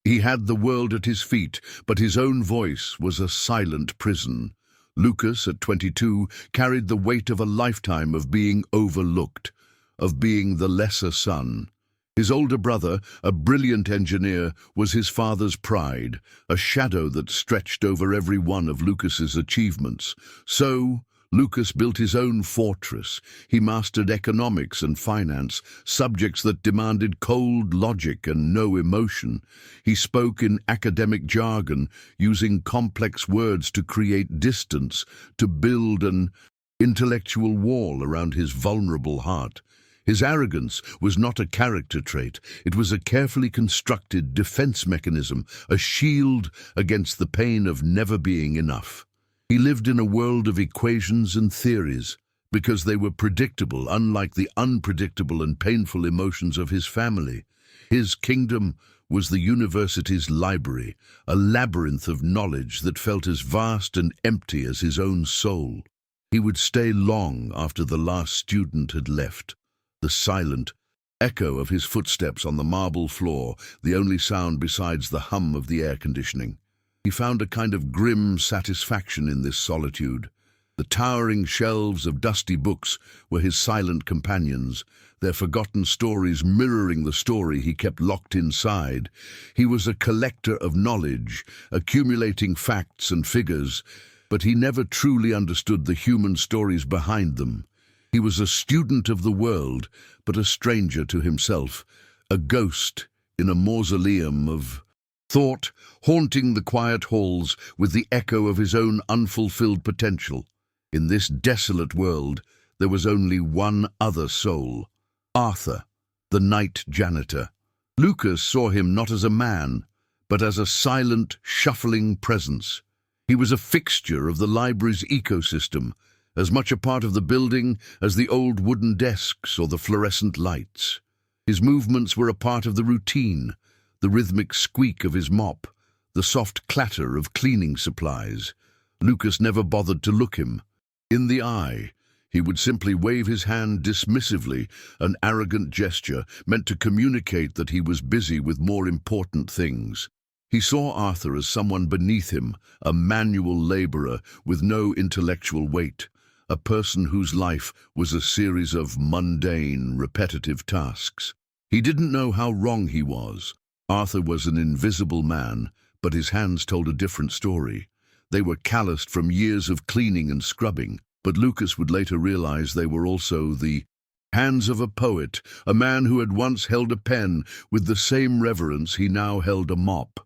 He had the world at his feet, but his own voice was a silent prison. Lucas, at 22, carried the weight of a lifetime of being overlooked, of being the lesser son. His older brother, a brilliant engineer, was his father's pride, a shadow that stretched over every one of Lucas's achievements. So, Lucas built his own fortress. He mastered economics and finance, subjects that demanded cold logic and no emotion. He spoke in academic jargon, using complex words to create distance, to build an intellectual wall around his vulnerable heart. His arrogance was not a character trait. It was a carefully constructed defense mechanism, a shield against the pain of never being enough. He lived in a world of equations and theories, because they were predictable, unlike the unpredictable and painful emotions of his family. His kingdom was the university's library, a labyrinth of knowledge that felt as vast and empty as his own soul. He would stay long after the last student had left. The silent echo of his footsteps on the marble floor, the only sound besides the hum of the air conditioning. He found a kind of grim satisfaction in this solitude. The towering shelves of dusty books were his silent companions, their forgotten stories mirroring the story he kept locked inside. He was a collector of knowledge, accumulating facts and figures, but he never truly understood the human stories behind them. He was a student of the world, but a stranger to himself, a ghost in a mausoleum of thought, haunting the quiet halls with the echo of his own unfulfilled potential. In this desolate world, there was only one other soul, Arthur, the night janitor. Lucas saw him not as a man, but as a silent, shuffling presence. He was a fixture of the library's ecosystem, as much a part of the building as the old wooden desks or the fluorescent lights. His movements were a part of the routine, the rhythmic squeak of his mop, the soft clatter of cleaning supplies. Lucas never bothered to look him in the eye. He would simply wave his hand dismissively, an arrogant gesture meant to communicate that he was busy with more important things. He saw Arthur as someone beneath him, a manual laborer with no intellectual weight, a person whose life was a series of mundane, repetitive tasks. He didn't know how wrong he was. Arthur was an invisible man, but his hands told a different story. They were calloused from years of cleaning and scrubbing, but Lucas would later realize they were also the hands of a poet, a man who had once held a pen with the same reverence he now held a mop.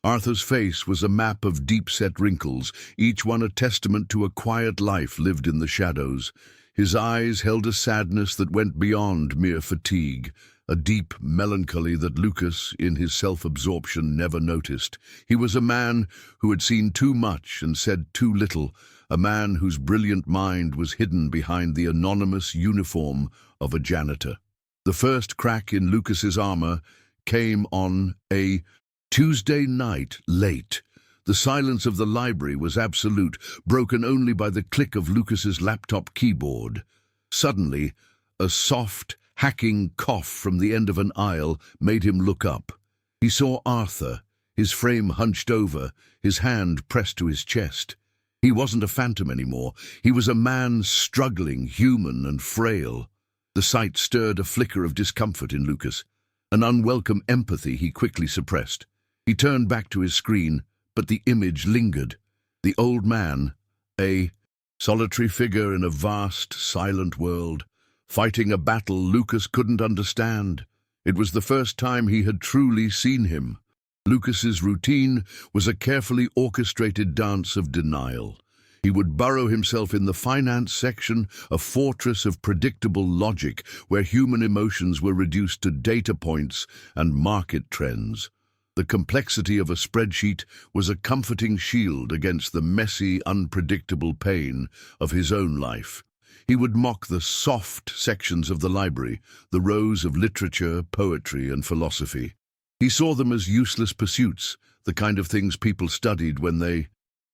Arthur's face was a map of deep-set wrinkles, each one a testament to a quiet life lived in the shadows. His eyes held a sadness that went beyond mere fatigue, a deep melancholy that Lucas, in his self-absorption, never noticed. He was a man who had seen too much and said too little, a man whose brilliant mind was hidden behind the anonymous uniform of a janitor. The first crack in Lucas's armor came on a Tuesday night, late. The silence of the library was absolute, broken only by the click of Lucas's laptop keyboard. Suddenly, a soft, hacking cough from the end of an aisle made him look up. He saw Arthur, his frame hunched over, his hand pressed to his chest. He wasn't a phantom anymore. He was a man struggling, human and frail. The sight stirred a flicker of discomfort in Lucas, an unwelcome empathy he quickly suppressed. He turned back to his screen, but the image lingered. The old man, a solitary figure in a vast, silent world, fighting a battle Lucas couldn't understand. It was the first time he had truly seen him. Lucas's routine was a carefully orchestrated dance of denial. He would burrow himself in the finance section, a fortress of predictable logic where human emotions were reduced to data points and market trends. The complexity of a spreadsheet was a comforting shield against the messy, unpredictable pain of his own life. He would mock the soft sections of the library, the rows of literature, poetry, and philosophy. He saw them as useless pursuits, the kind of things people studied when they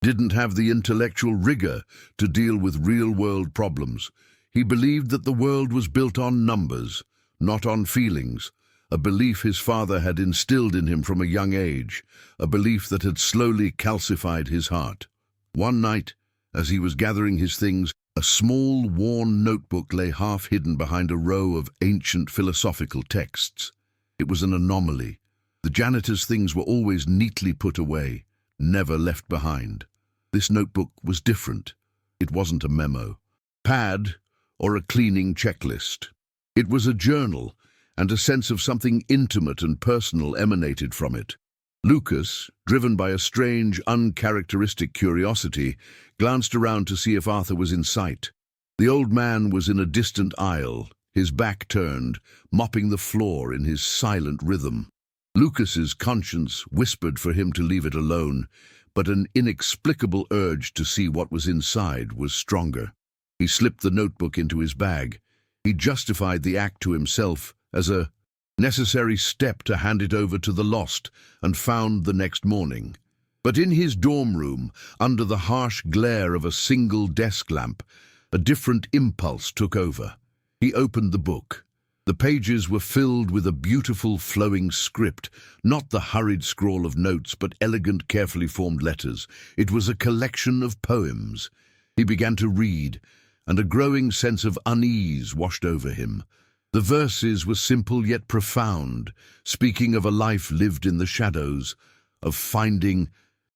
didn't have the intellectual rigor to deal with real-world problems. He believed that the world was built on numbers, not on feelings, a belief his father had instilled in him from a young age, a belief that had slowly calcified his heart. One night, as he was gathering his things, a small, worn notebook lay half hidden behind a row of ancient philosophical texts. It was an anomaly. The janitor's things were always neatly put away, never left behind. This notebook was different. It wasn't a memo, pad, or a cleaning checklist. It was a journal, and a sense of something intimate and personal emanated from it. Lucas, driven by a strange, uncharacteristic curiosity, glanced around to see if Arthur was in sight. The old man was in a distant aisle, his back turned, mopping the floor in his silent rhythm. Lucas's conscience whispered for him to leave it alone, but an inexplicable urge to see what was inside was stronger. He slipped the notebook into his bag. He justified the act to himself as a necessary step to hand it over to the lost and found the next morning. But in his dorm room, under the harsh glare of a single desk lamp, a different impulse took over. He opened the book. The pages were filled with a beautiful flowing script, not the hurried scrawl of notes, but elegant, carefully formed letters. It was a collection of poems. He began to read, and a growing sense of unease washed over him. The verses were simple yet profound, speaking of a life lived in the shadows, of finding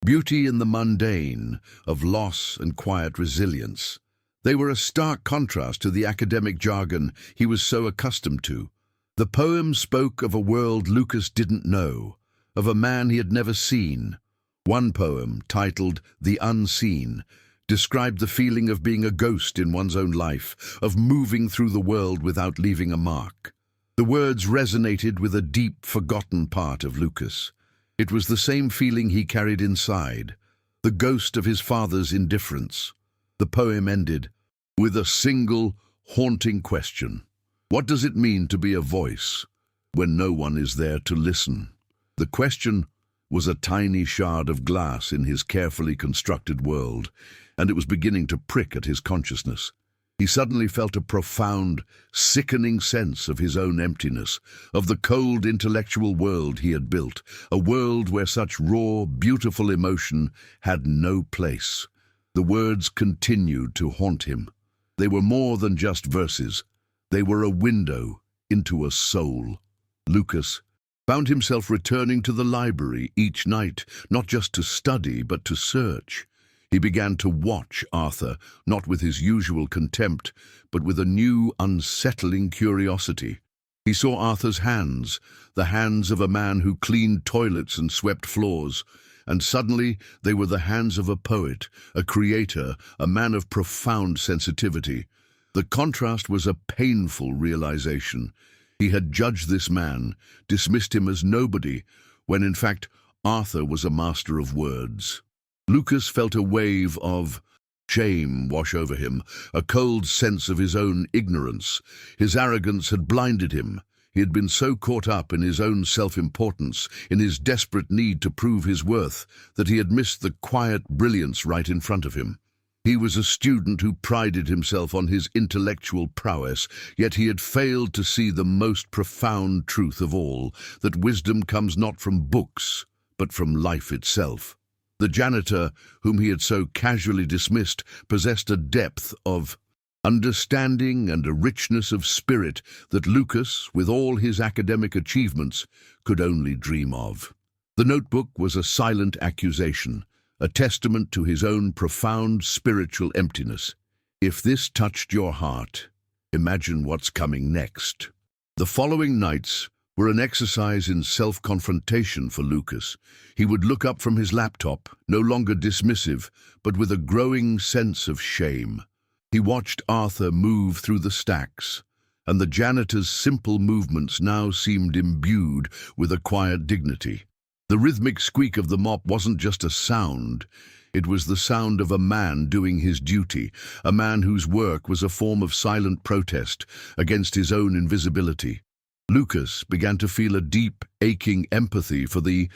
beauty in the mundane, of loss and quiet resilience. They were a stark contrast to the academic jargon he was so accustomed to. The poem spoke of a world Lucas didn't know, of a man he had never seen. One poem, titled The Unseen, described the feeling of being a ghost in one's own life, of moving through the world without leaving a mark. The words resonated with a deep, forgotten part of Lucas. It was the same feeling he carried inside, the ghost of his father's indifference. The poem ended with a single, haunting question. What does it mean to be a voice when no one is there to listen? The question was a tiny shard of glass in his carefully constructed world, and it was beginning to prick at his consciousness. He suddenly felt a profound, sickening sense of his own emptiness, of the cold intellectual world he had built, a world where such raw, beautiful emotion had no place. The words continued to haunt him. They were more than just verses. They were a window into a soul. Lucas found himself returning to the library each night, not just to study, but to search. He began to watch Arthur, not with his usual contempt, but with a new, unsettling curiosity. He saw Arthur's hands, the hands of a man who cleaned toilets and swept floors, and suddenly they were the hands of a poet, a creator, a man of profound sensitivity. The contrast was a painful realization. He had judged this man, dismissed him as nobody, when in fact Arthur was a master of words. Lucas felt a wave of shame wash over him, a cold sense of his own ignorance. His arrogance had blinded him. He had been so caught up in his own self-importance, in his desperate need to prove his worth, that he had missed the quiet brilliance right in front of him. He was a student who prided himself on his intellectual prowess, yet he had failed to see the most profound truth of all, that wisdom comes not from books, but from life itself. The janitor, whom he had so casually dismissed, possessed a depth of understanding and a richness of spirit that Lucas, with all his academic achievements, could only dream of. The notebook was a silent accusation, a testament to his own profound spiritual emptiness. If this touched your heart, imagine what's coming next. The following nights were an exercise in self-confrontation for Lucas. He would look up from his laptop, no longer dismissive, but with a growing sense of shame. He watched Arthur move through the stacks, and the janitor's simple movements now seemed imbued with a quiet dignity. The rhythmic squeak of the mop wasn't just a sound. It was the sound of a man doing his duty, a man whose work was a form of silent protest against his own invisibility. Lucas began to feel a deep, aching empathy for the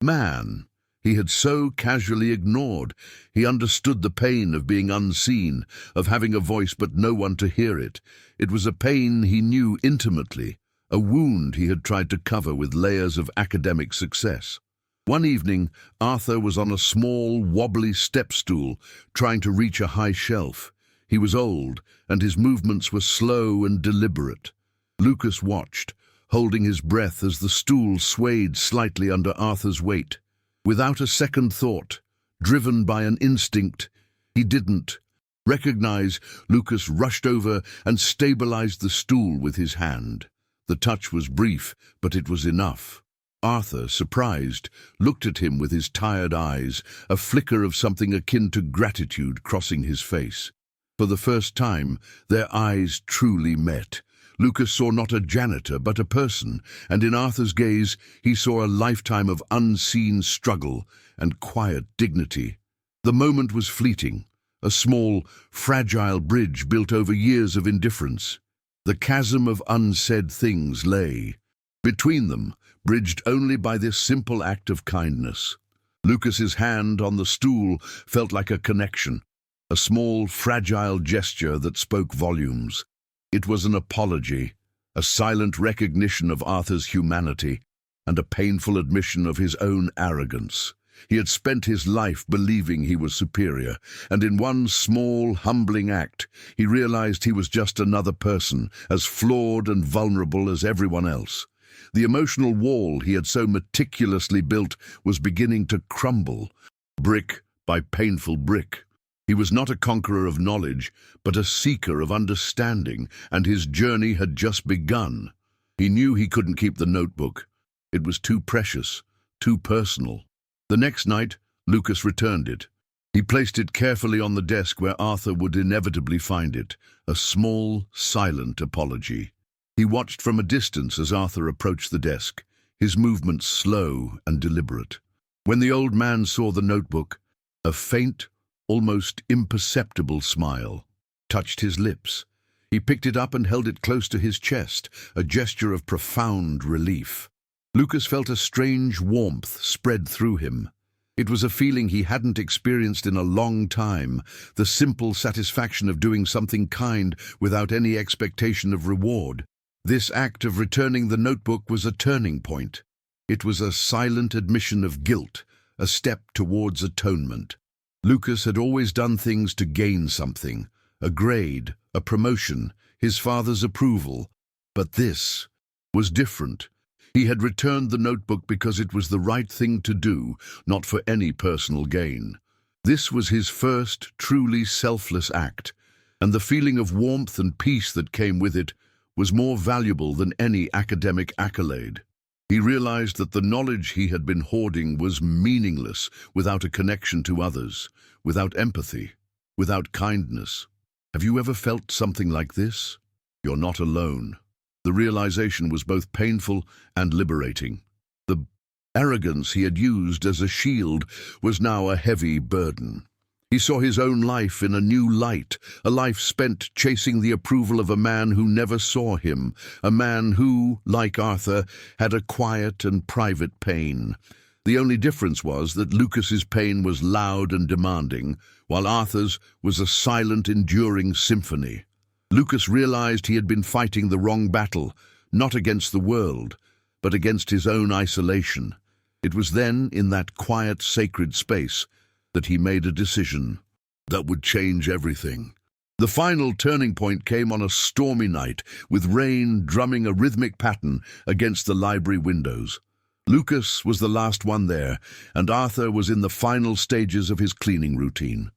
man he had so casually ignored. He understood the pain of being unseen, of having a voice but no one to hear it. It was a pain he knew intimately, a wound he had tried to cover with layers of academic success. One evening, Arthur was on a small, wobbly step stool, trying to reach a high shelf. He was old, and his movements were slow and deliberate. Lucas watched, holding his breath as the stool swayed slightly under Arthur's weight. Without a second thought, driven by an instinct he didn't recognize, Lucas rushed over and stabilized the stool with his hand. The touch was brief, but it was enough. Arthur, surprised, looked at him with his tired eyes, a flicker of something akin to gratitude crossing his face. For the first time, their eyes truly met. Lucas saw not a janitor, but a person, and in Arthur's gaze he saw a lifetime of unseen struggle and quiet dignity. The moment was fleeting, a small, fragile bridge built over years of indifference. The chasm of unsaid things lay between them, bridged only by this simple act of kindness. Lucas's hand on the stool felt like a connection, a small, fragile gesture that spoke volumes. It was an apology, a silent recognition of Arthur's humanity, and a painful admission of his own arrogance. He had spent his life believing he was superior, and in one small, humbling act, he realized he was just another person, as flawed and vulnerable as everyone else. The emotional wall he had so meticulously built was beginning to crumble, brick by painful brick. He was not a conqueror of knowledge, but a seeker of understanding, and his journey had just begun. He knew he couldn't keep the notebook. It was too precious, too personal. The next night, Lucas returned it. He placed it carefully on the desk where Arthur would inevitably find it, a small, silent apology. He watched from a distance as Arthur approached the desk, his movements slow and deliberate. When the old man saw the notebook, a faint, almost imperceptible smile touched his lips. He picked it up and held it close to his chest, a gesture of profound relief. Lucas felt a strange warmth spread through him. It was a feeling he hadn't experienced in a long time, the simple satisfaction of doing something kind without any expectation of reward. This act of returning the notebook was a turning point. It was a silent admission of guilt, a step towards atonement. Lucas had always done things to gain something, a grade, a promotion, his father's approval. But this was different. He had returned the notebook because it was the right thing to do, not for any personal gain. This was his first truly selfless act, and the feeling of warmth and peace that came with it was more valuable than any academic accolade. He realized that the knowledge he had been hoarding was meaningless without a connection to others, without empathy, without kindness. Have you ever felt something like this? You're not alone. The realization was both painful and liberating. The arrogance he had used as a shield was now a heavy burden. He saw his own life in a new light, a life spent chasing the approval of a man who never saw him, a man who, like Arthur, had a quiet and private pain. The only difference was that Lucas's pain was loud and demanding, while Arthur's was a silent, enduring symphony. Lucas realized he had been fighting the wrong battle, not against the world, but against his own isolation. It was then, in that quiet, sacred space, that he made a decision that would change everything. The final turning point came on a stormy night, with rain drumming a rhythmic pattern against the library windows. Lucas was the last one there, and Arthur was in the final stages of his cleaning routine.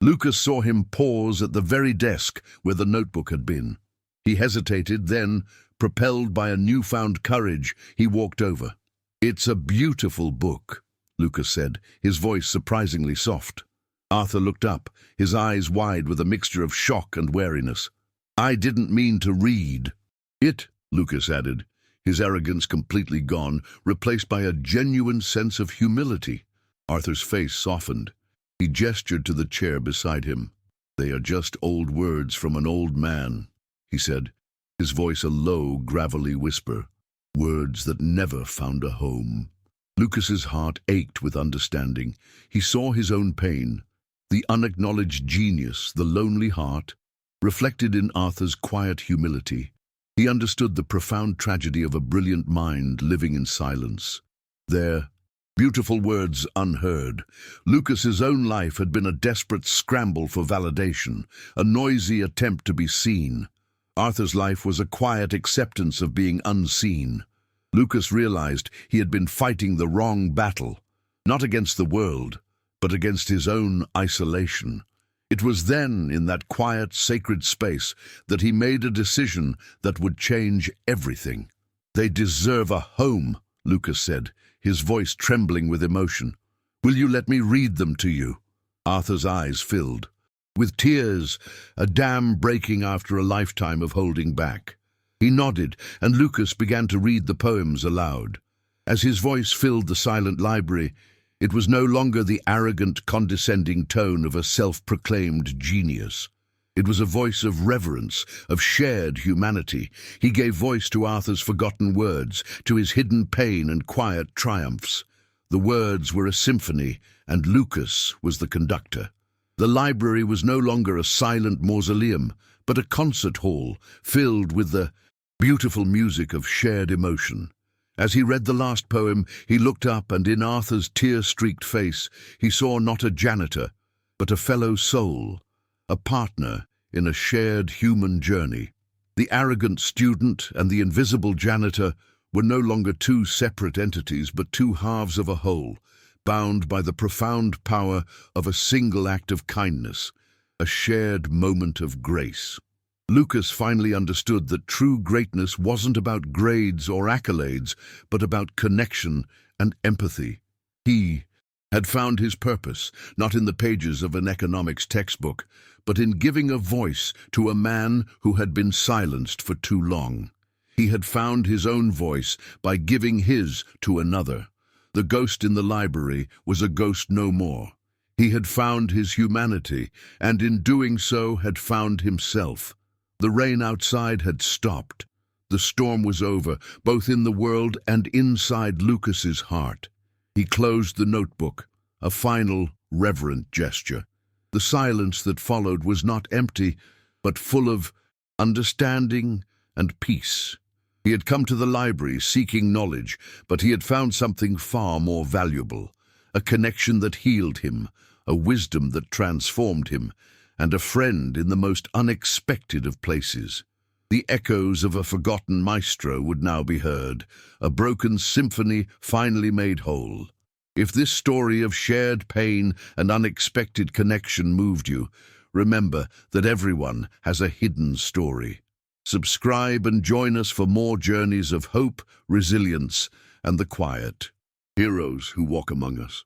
Lucas saw him pause at the very desk where the notebook had been. He hesitated, then, propelled by a newfound courage, he walked over. "It's a beautiful book," Lucas said, his voice surprisingly soft. Arthur looked up, his eyes wide with a mixture of shock and wariness. "I didn't mean to read." "It," Lucas added, his arrogance completely gone, replaced by a genuine sense of humility. Arthur's face softened. He gestured to the chair beside him. "They are just old words from an old man," he said, his voice a low, gravelly whisper. "Words that never found a home." Lucas's heart ached with understanding. He saw his own pain, the unacknowledged genius, the lonely heart, reflected in Arthur's quiet humility. He understood the profound tragedy of a brilliant mind living in silence. Their beautiful words unheard. Lucas's own life had been a desperate scramble for validation, a noisy attempt to be seen. Arthur's life was a quiet acceptance of being unseen. Lucas realized he had been fighting the wrong battle, not against the world, but against his own isolation. It was then, in that quiet, sacred space, that he made a decision that would change everything. "They deserve a home," Lucas said, his voice trembling with emotion. "Will you let me read them to you?" Arthur's eyes filled with tears, a dam breaking after a lifetime of holding back. He nodded, and Lucas began to read the poems aloud. As his voice filled the silent library, it was no longer the arrogant, condescending tone of a self-proclaimed genius. It was a voice of reverence, of shared humanity. He gave voice to Arthur's forgotten words, to his hidden pain and quiet triumphs. The words were a symphony, and Lucas was the conductor. The library was no longer a silent mausoleum, but a concert hall filled with the beautiful music of shared emotion. As he read the last poem, he looked up, and in Arthur's tear-streaked face, he saw not a janitor, but a fellow soul, a partner in a shared human journey. The arrogant student and the invisible janitor were no longer two separate entities, but two halves of a whole, bound by the profound power of a single act of kindness, a shared moment of grace. Lucas finally understood that true greatness wasn't about grades or accolades, but about connection and empathy. He had found his purpose, not in the pages of an economics textbook, but in giving a voice to a man who had been silenced for too long. He had found his own voice by giving his to another. The ghost in the library was a ghost no more. He had found his humanity, and in doing so had found himself. The rain outside had stopped. The storm was over, both in the world and inside Lucas's heart. He closed the notebook, a final, reverent gesture. The silence that followed was not empty, but full of understanding and peace. He had come to the library seeking knowledge, but he had found something far more valuable, a connection that healed him, a wisdom that transformed him, and a friend in the most unexpected of places. The echoes of a forgotten maestro would now be heard, a broken symphony finally made whole. If this story of shared pain and unexpected connection moved you, remember that everyone has a hidden story. Subscribe and join us for more journeys of hope, resilience, and the quiet heroes who walk among us.